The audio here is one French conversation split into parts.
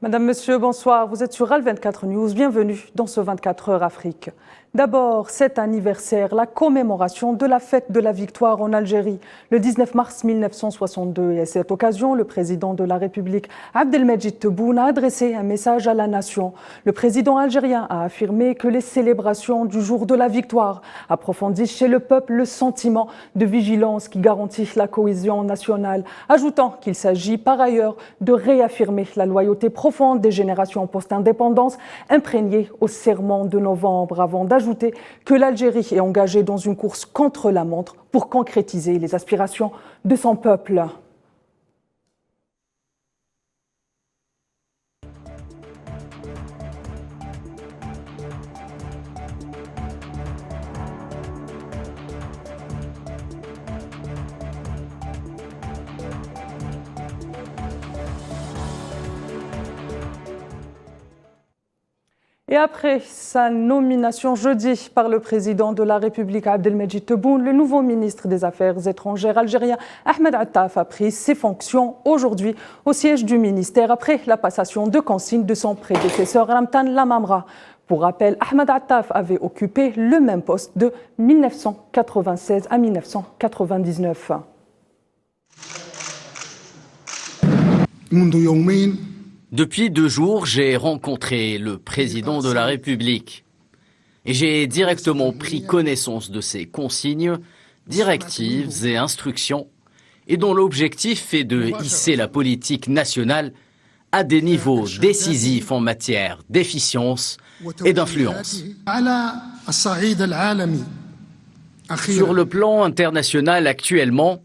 Madame, Monsieur, bonsoir. Vous êtes sur Al24 News. Bienvenue dans ce 24 heures Afrique. D'abord, cet anniversaire, la commémoration de la fête de la victoire en Algérie, le 19 mars 1962. Et à cette occasion, le président de la République, Abdelmejid Tebboune, a adressé un message à la nation. Le président algérien a affirmé que les célébrations du jour de la victoire approfondissent chez le peuple le sentiment de vigilance qui garantit la cohésion nationale, ajoutant qu'il s'agit par ailleurs de réaffirmer la loyauté profonde des générations post-indépendance imprégnées au serment de novembre, avant d'ajouter que l'Algérie est engagée dans une course contre la montre pour concrétiser les aspirations de son peuple. Et après sa nomination jeudi par le président de la République Abdelmejid Tebboune, le nouveau ministre des Affaires étrangères algérien Ahmed Attaf a pris ses fonctions aujourd'hui au siège du ministère après la passation de consigne de son prédécesseur Ramtan Lamamra. Pour rappel, Ahmed Attaf avait occupé le même poste de 1996 à 1999. Depuis 2 jours, j'ai rencontré le président de la République et j'ai directement pris connaissance de ses consignes, directives et instructions, et dont l'objectif est de hisser la politique nationale à des niveaux décisifs en matière d'efficience et d'influence. Sur le plan international actuellement,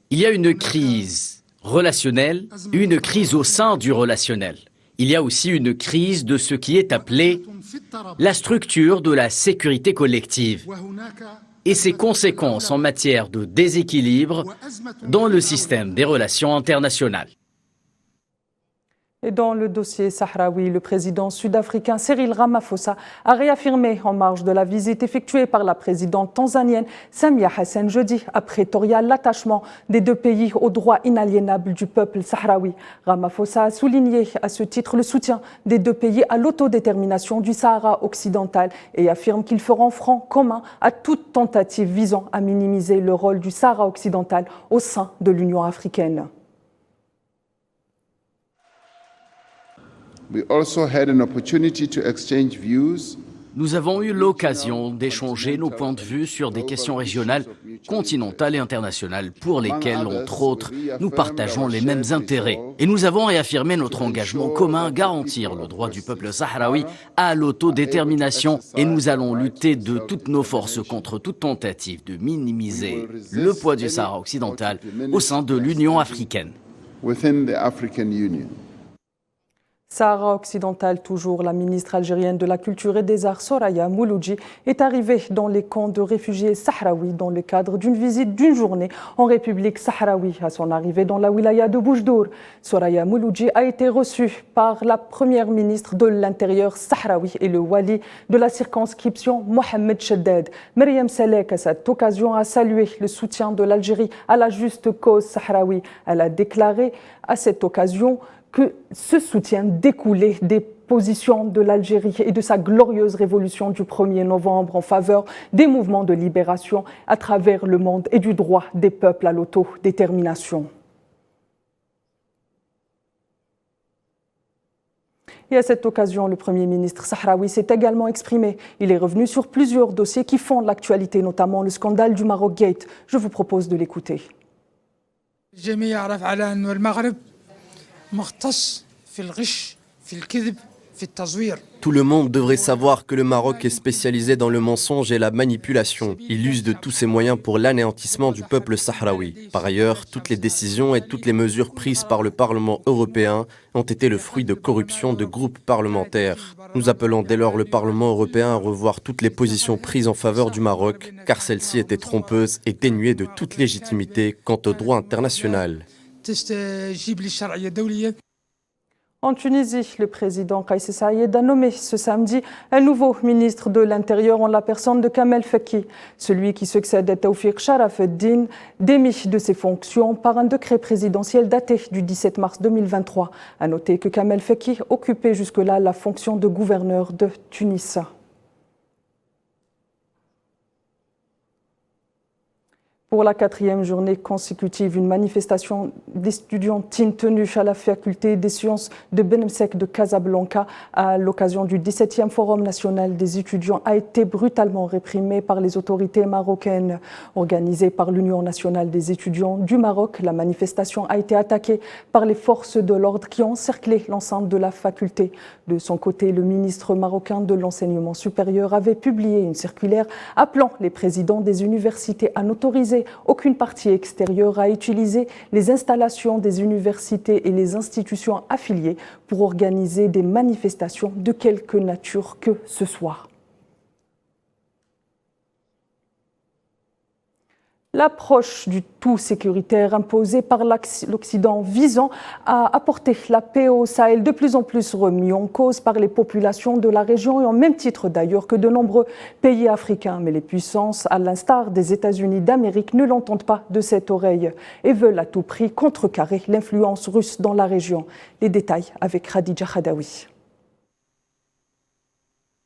il y a une crise relationnel, une crise au sein du relationnel. Il y a aussi une crise de ce qui est appelé la structure de la sécurité collective et ses conséquences en matière de déséquilibre dans le système des relations internationales. Et dans le dossier sahraoui, le président sud-africain Cyril Ramaphosa a réaffirmé en marge de la visite effectuée par la présidente tanzanienne Samia Hassan jeudi à Pretoria l'attachement des deux pays aux droits inaliénables du peuple sahraoui. Ramaphosa a souligné à ce titre le soutien des deux pays à l'autodétermination du Sahara occidental et affirme qu'ils feront front commun à toute tentative visant à minimiser le rôle du Sahara occidental au sein de l'Union africaine. Nous avons eu l'occasion d'échanger nos points de vue sur des questions régionales, continentales et internationales pour lesquelles, entre autres, nous partageons les mêmes intérêts. Et nous avons réaffirmé notre engagement commun à garantir le droit du peuple sahraoui à l'autodétermination et nous allons lutter de toutes nos forces contre toute tentative de minimiser le poids du Sahara occidental au sein de l'Union africaine. Sahara occidental, toujours, la ministre algérienne de la Culture et des Arts, Soraya Mouloudji, est arrivée dans les camps de réfugiés sahraouis dans le cadre d'une visite d'une journée en République sahraoui. À son arrivée dans la wilaya de Boujdour, Soraya Mouloudji a été reçue par la première ministre de l'Intérieur sahraoui et le wali de la circonscription Mohamed Cheddad. Myriam Salek, à cette occasion, a salué le soutien de l'Algérie à la juste cause sahraoui. Elle a déclaré à cette occasion que ce soutien découlait des positions de l'Algérie et de sa glorieuse révolution du 1er novembre en faveur des mouvements de libération à travers le monde et du droit des peuples à l'autodétermination. Et à cette occasion, le Premier ministre sahraoui s'est également exprimé. Il est revenu sur plusieurs dossiers qui font l'actualité, notamment le scandale du Maroc Gate. Je vous propose de l'écouter. Tout le monde devrait savoir que le Maroc est spécialisé dans le mensonge et la manipulation. Il use de tous ses moyens pour l'anéantissement du peuple sahraoui. Par ailleurs, toutes les décisions et toutes les mesures prises par le Parlement européen ont été le fruit de corruption de groupes parlementaires. Nous appelons dès lors le Parlement européen à revoir toutes les positions prises en faveur du Maroc, car celles-ci étaient trompeuses et dénuées de toute légitimité quant au droit international. En Tunisie, le président Kais Saïed a nommé ce samedi un nouveau ministre de l'Intérieur en la personne de Kamel Fekki. Celui qui succède à Tawfiq Sharafeddin démis de ses fonctions par un décret présidentiel daté du 17 mars 2023. À noter que Kamel Fekki occupait jusque-là la fonction de gouverneur de Tunis. Pour la 4e journée consécutive, une manifestation d'étudiantines tenue à la faculté des sciences de Benmsek de Casablanca à l'occasion du 17e Forum national des étudiants a été brutalement réprimée par les autorités marocaines. Organisée par l'Union nationale des étudiants du Maroc, la manifestation a été attaquée par les forces de l'ordre qui ont encerclé l'enceinte de la faculté. De son côté, le ministre marocain de l'enseignement supérieur avait publié une circulaire appelant les présidents des universités à n'autoriser aucune partie extérieure à utiliser les installations des universités et les institutions affiliées pour organiser des manifestations de quelque nature que ce soit. L'approche du tout sécuritaire imposée par l'Occident visant à apporter la paix au Sahel de plus en plus remis en cause par les populations de la région et au même titre d'ailleurs que de nombreux pays africains. Mais les puissances, à l'instar des États-Unis d'Amérique, ne l'entendent pas de cette oreille et veulent à tout prix contrecarrer l'influence russe dans la région. Les détails avec Khadija Khadaoui.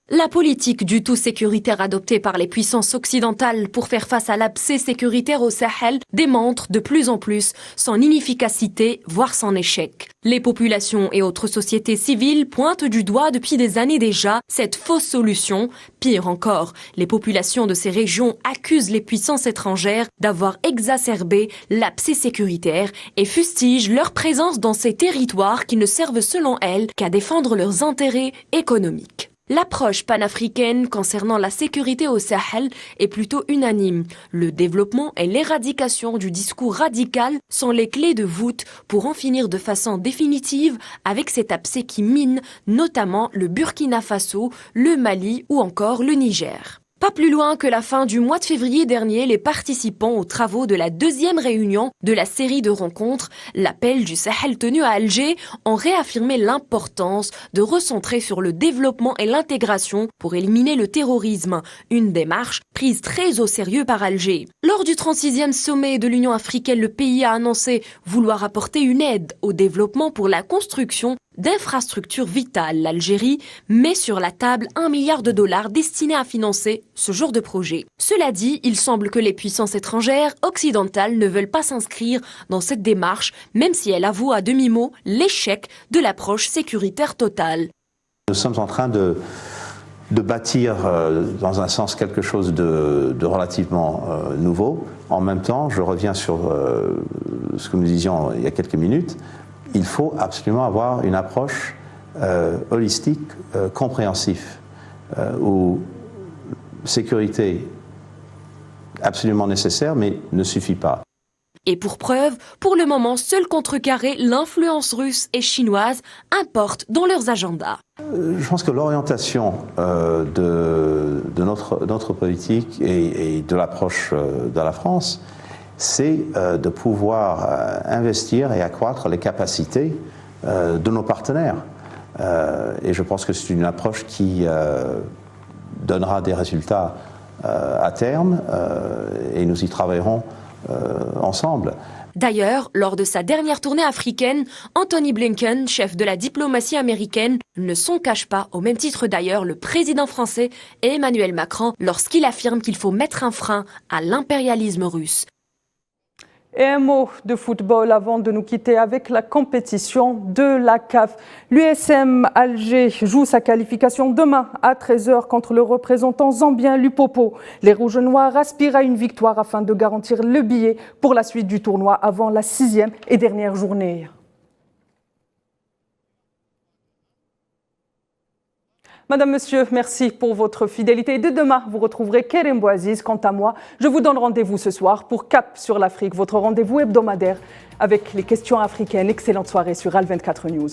La politique du tout sécuritaire adoptée par les puissances occidentales pour faire face à l'abcès sécuritaire au Sahel démontre de plus en plus son inefficacité, voire son échec. Les populations et autres sociétés civiles pointent du doigt depuis des années déjà cette fausse solution. Pire encore, les populations de ces régions accusent les puissances étrangères d'avoir exacerbé l'abcès sécuritaire et fustigent leur présence dans ces territoires qui ne servent selon elles qu'à défendre leurs intérêts économiques. L'approche panafricaine concernant la sécurité au Sahel est plutôt unanime. Le développement et l'éradication du discours radical sont les clés de voûte pour en finir de façon définitive avec cet abcès qui mine notamment le Burkina Faso, le Mali ou encore le Niger. Pas plus loin que la fin du mois de février dernier, les participants aux travaux de la 2e réunion de la série de rencontres, l'appel du Sahel tenu à Alger, ont réaffirmé l'importance de recentrer sur le développement et l'intégration pour éliminer le terrorisme, une démarche prise très au sérieux par Alger. Lors du 36e sommet de l'Union africaine, le pays a annoncé vouloir apporter une aide au développement pour la construction d'infrastructures vitales. L'Algérie met sur la table $1 milliard destinés à financer ce genre de projet. Cela dit, il semble que les puissances étrangères occidentales ne veulent pas s'inscrire dans cette démarche, même si elles avouent à demi-mot l'échec de l'approche sécuritaire totale. Nous sommes en train de bâtir dans un sens quelque chose de relativement nouveau. En même temps, je reviens sur ce que nous disions il y a quelques minutes, il faut absolument avoir une approche holistique, compréhensive, où sécurité absolument nécessaire, mais ne suffit pas. Et pour preuve, pour le moment, seul contrecarrer l'influence russe et chinoise importe dans leurs agendas. Je pense que l'orientation de notre politique et de l'approche de la France, c'est de pouvoir investir et accroître les capacités de nos partenaires. Et je pense que c'est une approche qui donnera des résultats à terme et nous y travaillerons ensemble. D'ailleurs, lors de sa dernière tournée africaine, Anthony Blinken, chef de la diplomatie américaine, ne s'en cache pas, au même titre d'ailleurs le président français et Emmanuel Macron, lorsqu'il affirme qu'il faut mettre un frein à l'impérialisme russe. Et un mot de football avant de nous quitter avec la compétition de la CAF. L'USM Alger joue sa qualification demain à 13h contre le représentant zambien Lupopo. Les Rouges Noirs aspirent à une victoire afin de garantir le billet pour la suite du tournoi avant la 6e et dernière journée. Madame, Monsieur, merci pour votre fidélité. Dès demain, vous retrouverez Kerem Bouaziz. Quant à moi, je vous donne rendez-vous ce soir pour Cap sur l'Afrique, votre rendez-vous hebdomadaire avec les questions africaines. Excellente soirée sur Al 24 News.